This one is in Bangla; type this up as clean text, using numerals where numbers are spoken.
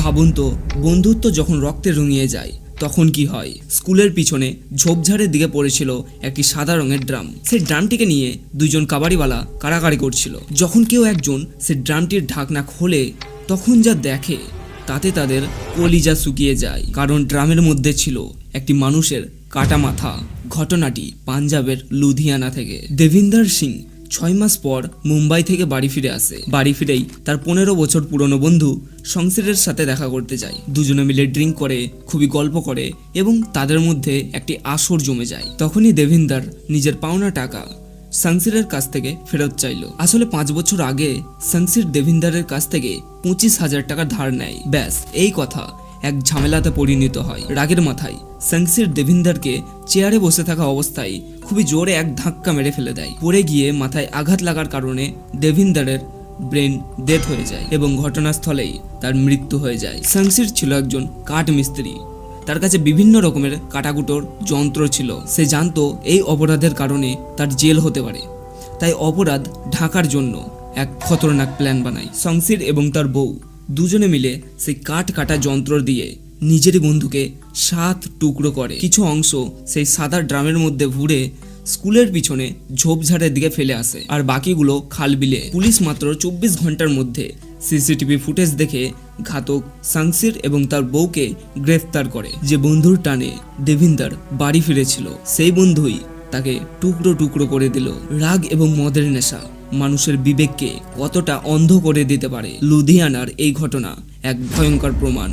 ভাবুন তো, বন্ধুত্ব যখন রক্তে রঙিয়ে যায় তখন কি হয়। স্কুলের পিছনে ঝোপঝাড়ের দিকে পড়েছিল একটি সাদা রঙের ড্রাম। সেই ড্রামটিকে নিয়ে দুইজন কাবাডিওয়ালা কাড়াকাড়ি করছিল। যখন কেউ একজন সেই ড্রামটির ঢাকনা খোলে তখন যা দেখে তাতে তাদের কলিজা শুকিয়ে যায়, কারণ ড্রামের মধ্যে ছিল একটি মানুষের কাটা মাথা। ঘটনাটি পাঞ্জাবের লুধিয়ানা থেকে। দেবিন্দর সিং 6 মাস পর মুম্বাই থেকে বাড়ি ফিরে আসে। বাড়ি ফিরেই তার 15 বছর পুরনো বন্ধু সংসিরের সাথে দেখা করতে যায়। দুজনে মিলে ড্রিঙ্ক করে, খুবই গল্প করে এবং তাদের মধ্যে একটি আসর জমে যায়। তখনই দেবিন্দর নিজের পাওনা টাকা সংসিরের কাছ থেকে ফেরত চাইল। আসলে 5 বছর আগে সংসির দেবিন্দরের কাছ থেকে 25,000 টাকা ধার নেয়। ব্যাস, এই কথা এক ঝামেলাতে পরিণত হয়। রাগের মাথায় সংসির দেবিন্দরকে চেয়ারে বসে থাকা অবস্থায় খুবই জোরে এক ধাক্কা মেরে ফেলে দেয়। পড়ে গিয়ে মাথায় আঘাত লাগার কারণে দেবিন্দরের ব্রেন ডেথ হয়ে যায় এবং ঘটনাস্থলেই তার মৃত্যু হয়ে যায়। সংসির ছিল একজন কাঠ মিস্ত্রি। তার কাছে বিভিন্ন রকমের কাটাকুটোর যন্ত্র ছিল। সে জানতো এই অপরাধের কারণে তার জেল হতে পারে, তাই অপরাধ ঢাকার জন্য এক খতরনাক প্ল্যান বানায়। সংসির এবং তার বউ দুজনে মিলে সেই কাঠ কাটা যন্ত্র দিয়ে নিজেরই বন্ধুকে 7 টুকরো করে। কিছু অংশ সেই সাদা ড্রামের মধ্যে ভরে স্কুলের পিছনে ঝোপঝাড়ের দিকে ফেলে আসে, আর বাকিগুলো খাল বিলে। পুলিশ মাত্র 24 ঘন্টার মধ্যে সিসিটিভি ফুটেজ দেখে ঘাতক সংসির এবং তার বউকে গ্রেফতার করে। যে বন্ধুর টানে দেবিন্দর বাড়ি ফিরেছিল, সেই বন্ধুই তাকে টুকরো টুকরো করে দিল। রাগ এবং মদের নেশা মানুষের বিবেককে কতটা অন্ধ করে দিতে পারে, লুধিয়ানার এই ঘটনা এক ভয়ঙ্কর প্রমাণ।